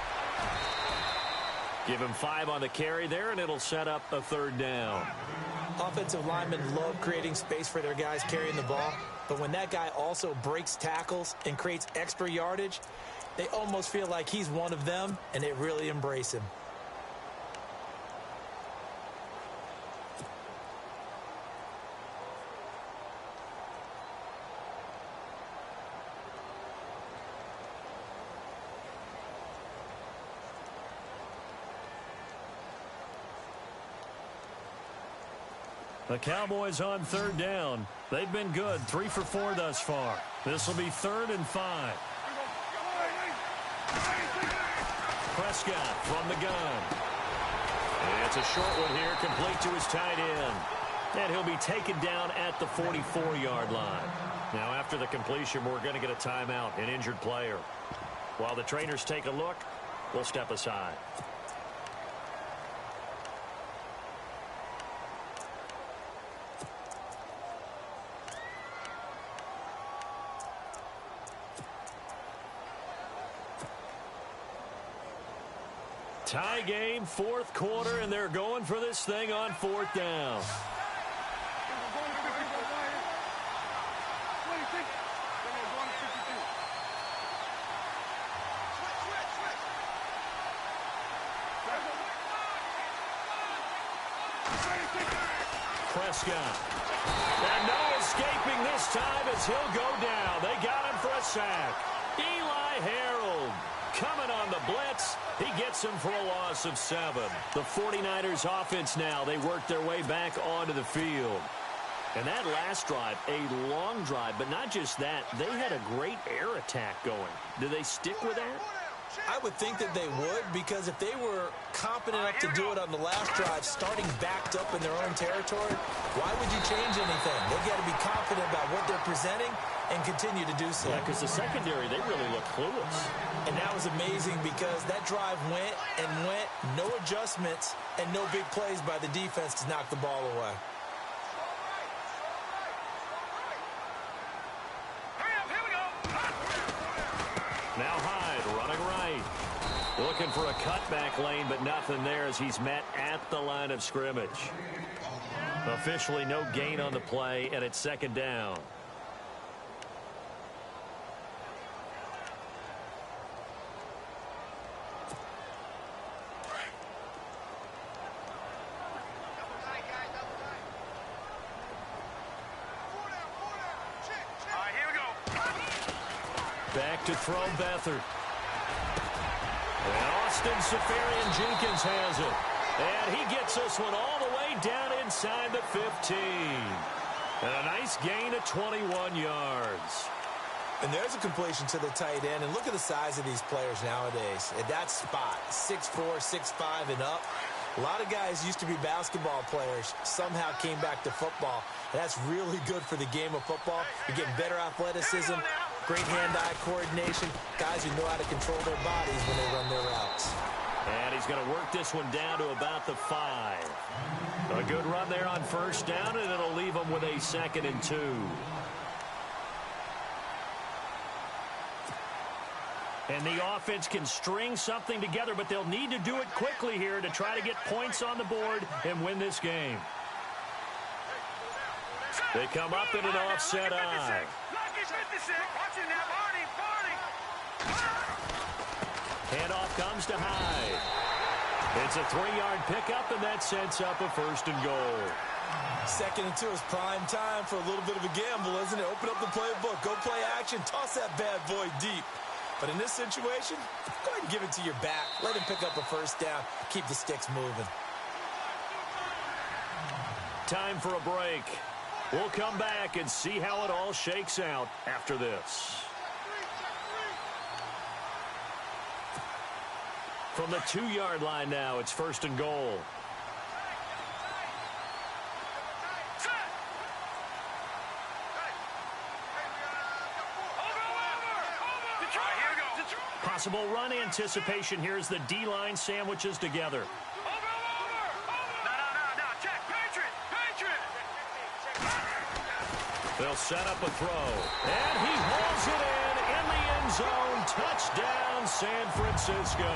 Give him 5 on the carry there, and it'll set up a 3rd down. Offensive linemen love creating space for their guys carrying the ball, but when that guy also breaks tackles and creates extra yardage, they almost feel like he's one of them, and they really embrace him. The Cowboys on 3rd down. They've been good, 3 for 4 thus far. This will be 3rd and 5. Prescott from the gun. And it's a short one here, complete to his tight end. And he'll be taken down at the 44-yard line. Now, after the completion, we're going to get a timeout, an injured player. While the trainers take a look, we'll step aside. Tie game, 4th quarter, and they're going for this thing on 4th down. Prescott. And no escaping this time as he'll go down. They got him for a sack. Eli Harold coming on the blitz. He gets him for a loss of 7. The 49ers offense now, they work their way back onto the field. And that last drive, a long drive, but not just that. They had a great air attack going. Do they stick with that? I would think that they would, because if they were competent enough to do it on the last drive, starting backed up in their own territory, why would you change anything? They've got to be confident about what they're presenting and continue to do so. Yeah, because the secondary, they really look clueless. And that was amazing because that drive went and went, no adjustments, and no big plays by the defense to knock the ball away. Now Hyde running right. Looking for a cutback lane, but nothing there as he's met at the line of scrimmage. Officially no gain on the play, and it's second down. Back to throw Beathard. And Austin Seferian-Jenkins has it. And he gets this one all the way down inside the 15. And a nice gain of 21 yards. And there's a completion to the tight end. And look at the size of these players nowadays. At that spot, 6'4", 6'5", and up. A lot of guys used to be basketball players, somehow came back to football. And that's really good for the game of football. You're getting better athleticism, great hand-eye coordination, guys who know how to control their bodies when they run their routes. And he's going to work this one down to about the 5. A good run there on first down, and it'll leave him with a 2nd and 2. And the offense can string something together, but they'll need to do it quickly here to try to get points on the board and win this game. They come up in an offset eye. Handoff comes to Hyde. It's a 3-yard pickup, and that sets up a 1st and goal. 2nd and 2 is prime time for a little bit of a gamble, isn't it? Open up the playbook, go play action, toss that bad boy deep. But in this situation, go ahead and give it to your back. Let him pick up a 1st down. Keep the sticks moving. Time for a break. We'll come back and see how it all shakes out after this. From the 2-yard line now, it's 1st and goal. Possible run anticipation. Here's the D-line sandwiches together. They'll set up a throw. And he hauls it in the end zone. Touchdown, San Francisco.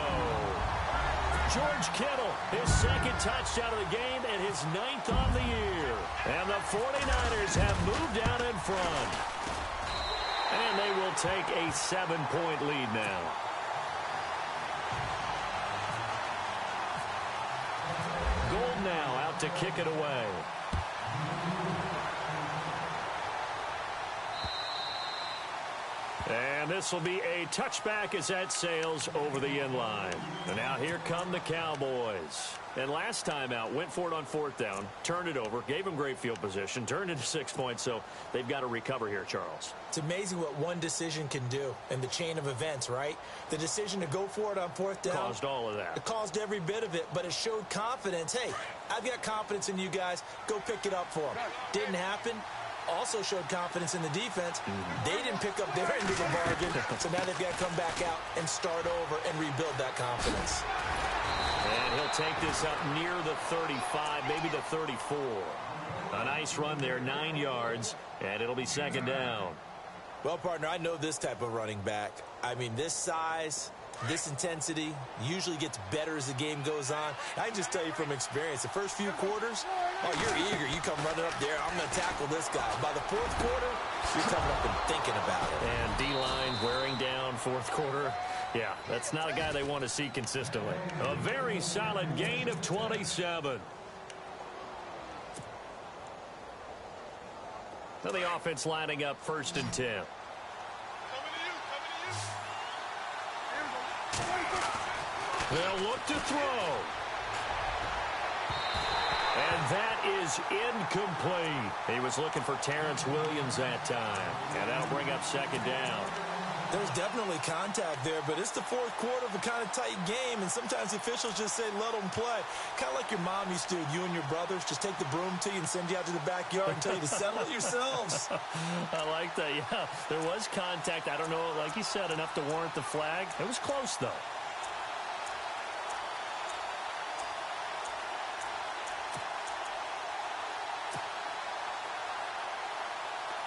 George Kittle, his 2nd touchdown of the game and his 9th on the year. And the 49ers have moved out in front. And they will take a 7-point lead now. Gold now out to kick it away. And this will be a touchback as that sails over the end line. And now here come the Cowboys. And last time out, went for it on 4th down, turned it over, gave them great field position, turned it to 6 points, so they've got to recover here, Charles. It's amazing what one decision can do in the chain of events, right? The decision to go for it on 4th down. Caused all of that. It caused every bit of it, but it showed confidence. Hey, I've got confidence in you guys. Go pick it up for them. Didn't happen. Also showed confidence in the defense. They didn't pick up their end of the bargain, so now they've got to come back out and start over and rebuild that confidence. And he'll take this up near the 35, maybe the 34. A nice run there, 9 yards, and it'll be 2nd down. Well, partner, I know this type of running back. I mean, this size, this intensity usually gets better as the game goes on. I can just tell you from experience, the first few quarters, oh, you're eager. You come running up there. I'm going to tackle this guy. By the 4th quarter, you're coming up and thinking about it. And D-line wearing down 4th quarter. Yeah, that's not a guy they want to see consistently. A very solid gain of 27. And the offense lining up 1st and 10. They'll look to throw. And that is incomplete. He was looking for Terrence Williams that time. And that'll bring up 2nd down. There's definitely contact there, but it's the 4th quarter of a kind of tight game, and sometimes the officials just say, let them play. Kind of like your mom used to do with you and your brothers. Just take the broom to you and send you out to the backyard and tell you to settle it yourselves. I like that, yeah. There was contact. I don't know, like you said, enough to warrant the flag. It was close, though.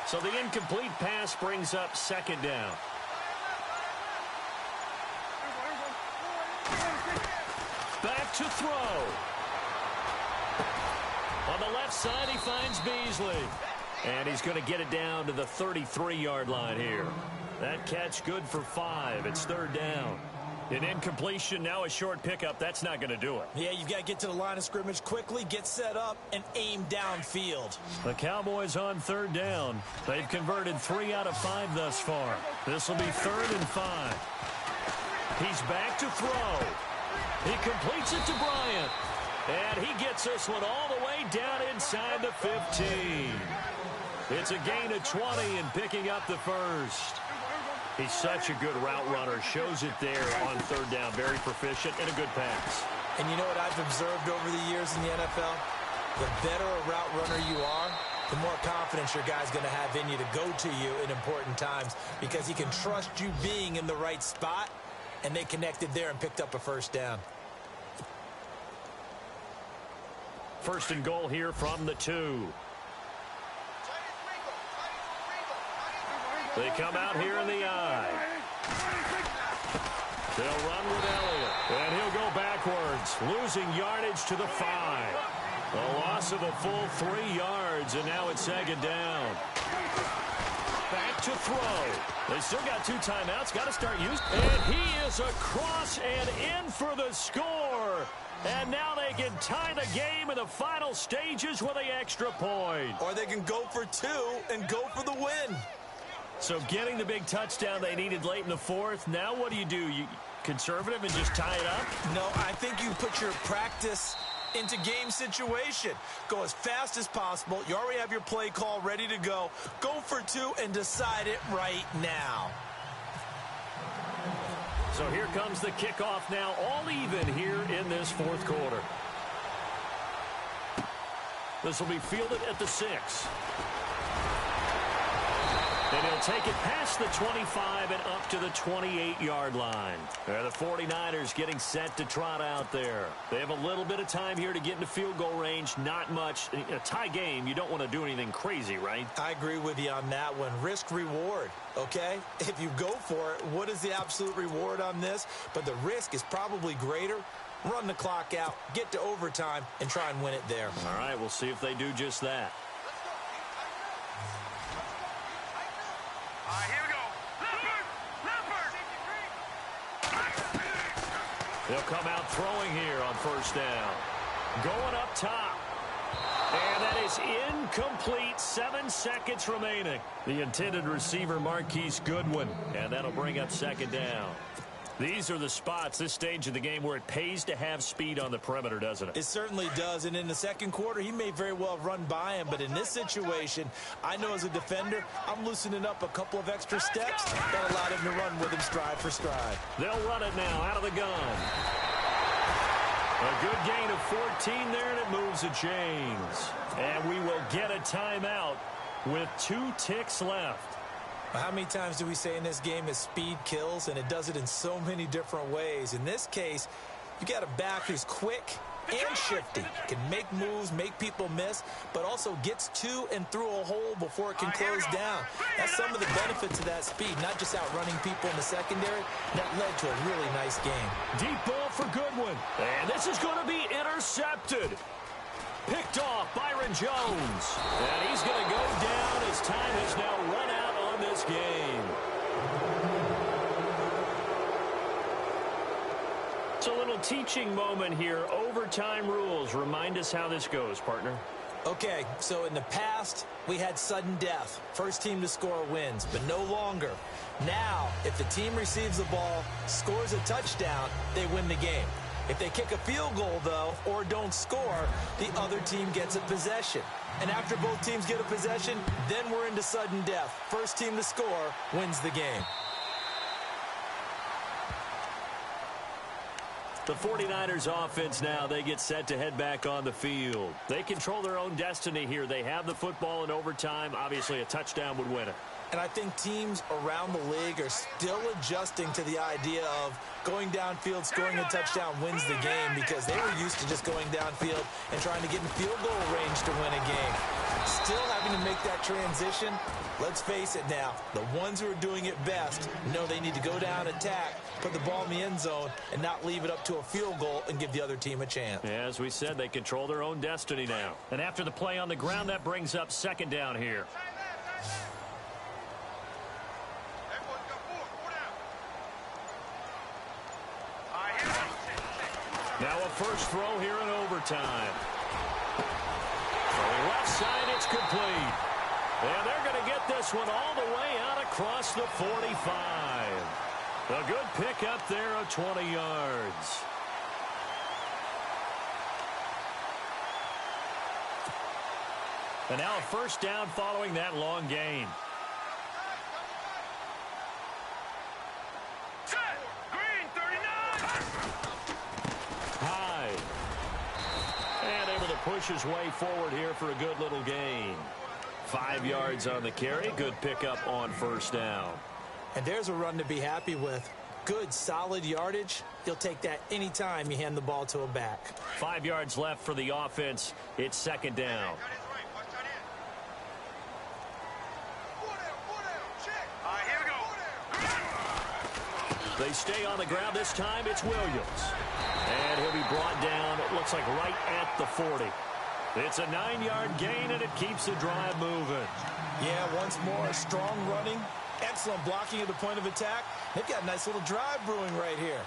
So the incomplete pass brings up 2nd down. Back to throw. On the left side, he finds Beasley. And he's going to get it down to the 33-yard line here. That catch good for 5. It's 3rd down. An incompletion, now a short pickup. That's not going to do it. Yeah, you've got to get to the line of scrimmage quickly, get set up, and aim downfield. The Cowboys on 3rd down. They've converted 3 out of 5 thus far. This will be 3rd and 5. He's back to throw. He completes it to Bryant. And he gets this one all the way down inside the 15. It's a gain of 20 and picking up the 1st. He's such a good route runner. Shows it there on 3rd down. Very proficient and a good pass. And you know what I've observed over the years in the NFL? The better a route runner you are, the more confidence your guy's going to have in you to go to you in important times because he can trust you being in the right spot, and they connected there and picked up a 1st down. 1st and goal here from the 2. They come out here in the I. They'll run with Elliott. And he'll go backwards, losing yardage to the 5. A loss of a full 3 yards, and now it's 2nd down. Back to throw. They still got 2 timeouts. Got to start using. And he is across and in for the score. And now they can tie the game in the final stages with the extra point. Or they can go for 2 and go for the win. So getting the big touchdown they needed late in the 4th. Now what do? You conservative and just tie it up? No, I think you put your practice into game situation. Go as fast as possible. You already have your play call ready to go. Go for 2 and decide it right now. So here comes the kickoff now, all even here in this 4th quarter. This will be fielded at the 6. And he'll take it past the 25 and up to the 28-yard line. The 49ers getting set to trot out there. They have a little bit of time here to get into field goal range. Not much. A tie game, you don't want to do anything crazy, right? I agree with you on that one. Risk-reward, okay? If you go for it, what is the absolute reward on this? But the risk is probably greater. Run the clock out, get to overtime, and try and win it there. All right, we'll see if they do just that. Here we go. Leopard. They'll come out throwing here on 1st down. Going up top. And that is incomplete. 7 seconds remaining. The intended receiver, Marquise Goodwin. And that'll bring up 2nd down. These are the spots, this stage of the game, where it pays to have speed on the perimeter, doesn't it? It certainly does. And in the 2nd quarter, he may very well run by him. But in this situation, I know as a defender, I'm loosening up a couple of extra steps that allowed him to run with him stride for stride. They'll run it now out of the gun. A good gain of 14 there, and it moves the chains. And we will get a timeout with 2 ticks left. How many times do we say in this game that speed kills, and it does it in so many different ways? In this case, you got a back who's quick and shifty, can make moves, make people miss, but also gets to and through a hole before it can close down. That's some of the benefits of that speed, not just outrunning people in the secondary. That led to a really nice game. Deep ball for Goodwin, and this is going to be intercepted. Picked off Byron Jones, and he's going to go down as time has now run out on this game. It's a little teaching moment here. Overtime rules. Remind us how this goes, partner. Okay, so in the past, we had sudden death. First team to score wins, but no longer. Now, if the team receives the ball, scores a touchdown, they win the game. If they kick a field goal, though, or don't score, the other team gets a possession. And after both teams get a possession, then we're into sudden death. First team to score wins the game. The 49ers offense now, they get set to head back on the field. They control their own destiny here. They have the football in overtime. Obviously, a touchdown would win it. And I think teams around the league are still adjusting to the idea of going downfield, scoring a touchdown wins the game, because they were used to just going downfield and trying to get in field goal range to win a game. Still having to make that transition. Let's face it now, the ones who are doing it best know they need to go down, attack, put the ball in the end zone, and not leave it up to a field goal and give the other team a chance. Yeah, as we said, they control their own destiny now. And after the play on the ground, that brings up second down here. Now a first throw here in overtime. On the left side, it's complete. And they're going to get this one all the way out across the 45. A good pickup there of 20 yards. And now a first down following that long gain. Push his way forward here for a good little gain. 5 yards on the carry. Good pickup on first down. And there's a run to be happy with. Good, solid yardage. You'll take that anytime you hand the ball to a back. 5 yards left for the offense. It's second down. They stay on the ground. This time it's Williams. And he'll be brought down, it looks like right at the 40. It's a 9-yard gain, and it keeps the drive moving. Yeah, once more, strong running, excellent blocking at the point of attack. They've got a nice little drive brewing right here.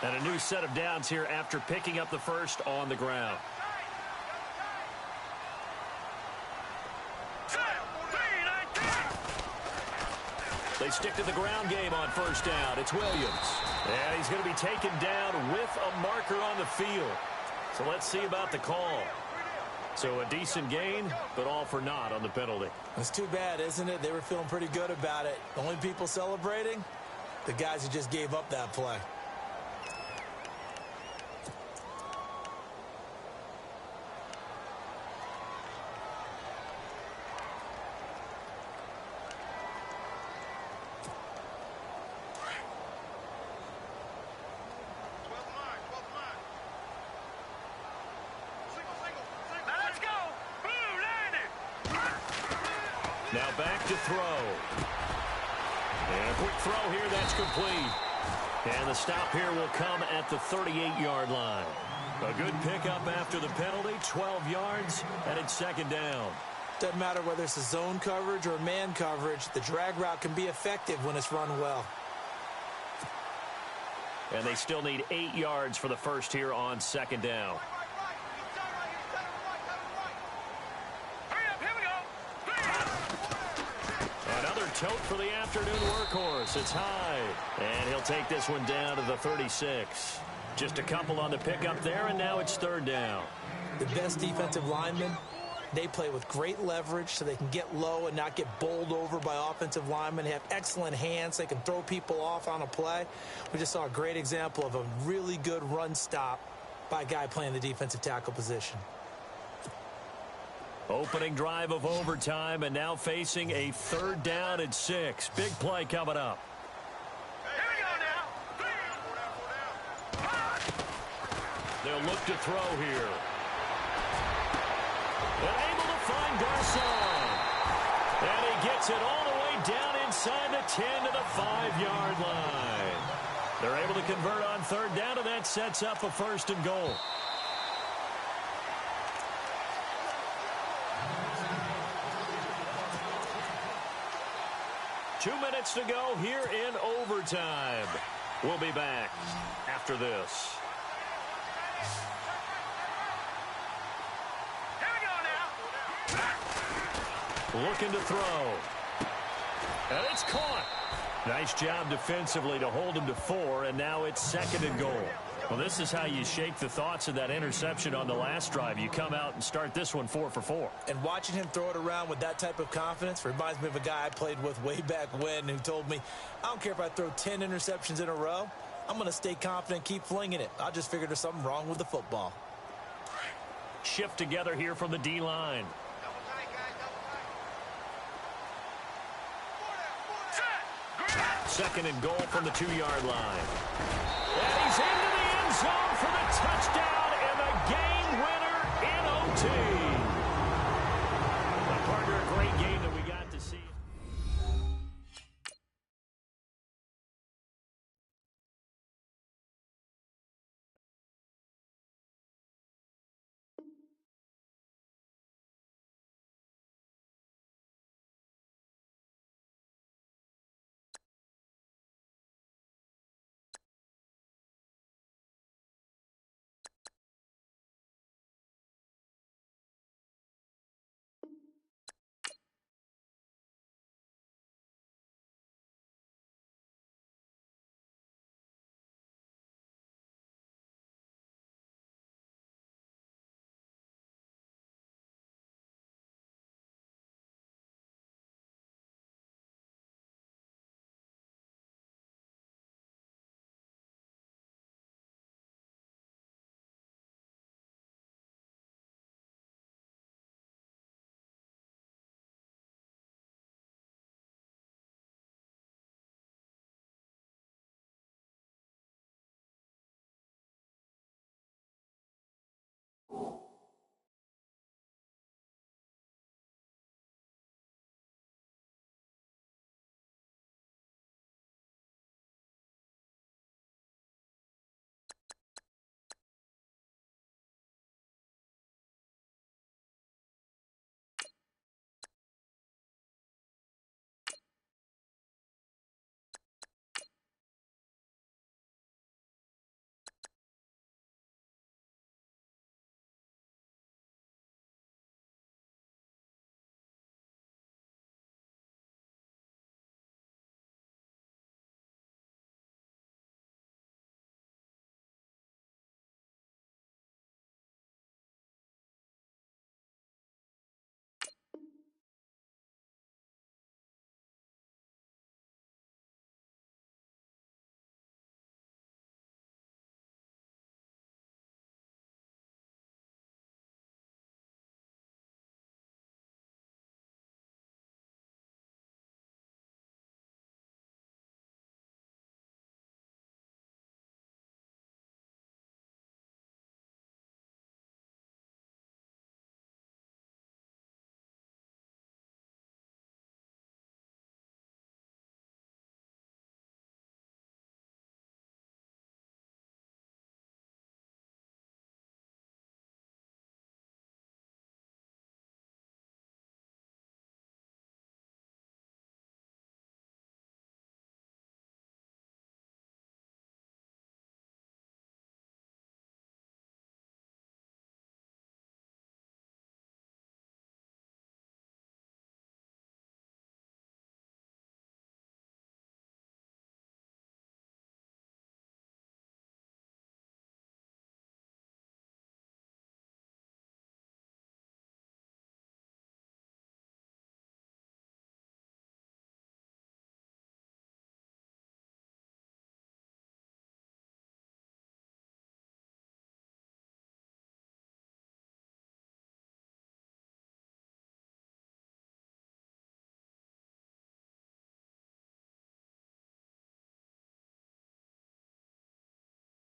And a new set of downs here after picking up the first on the ground. They stick to the ground game on first down. It's Williams. And he's going to be taken down with a marker on the field. So let's see about the call. So a decent gain, but all for naught on the penalty. It's too bad, isn't it? They were feeling pretty good about it. The only people celebrating, the guys who just gave up that play. Now back to throw. And a quick throw here, that's complete. And the stop here will come at the 38-yard line. A good pickup after the penalty, 12 yards, and it's second down. Doesn't matter whether it's a zone coverage or man coverage, the drag route can be effective when it's run well. And they still need 8 yards for the first here on second down. Tote for the afternoon workhorse. It's high. And he'll take this one down to the 36. Just a couple on the pickup there, and now it's third down. The best defensive linemen, they play with great leverage so they can get low and not get bowled over by offensive linemen. They have excellent hands. They can throw people off on a play. We just saw a great example of a really good run stop by a guy playing the defensive tackle position. Opening drive of overtime, and now facing a third down and 6. Big play coming up. Here we go now. They'll look to throw here. And able to find Garcon. And he gets it all the way down inside the 10 to the 5-yard line. They're able to convert on third down, and that sets up a first and goal. Two minutes to go here in overtime. We'll be back after this. Looking to throw. And it's caught. Nice job defensively to hold him to 4, and now it's 2nd and goal. Well, this is how you shake the thoughts of that interception on the last drive. You come out and start this one 4 for 4. And watching him throw it around with that type of confidence reminds me of a guy I played with way back when who told me, I don't care if I throw 10 interceptions in a row. I'm going to stay confident, keep flinging it. I just figured there's something wrong with the football. Shift together here from the D-line. Second and goal from the 2-yard line. And he's into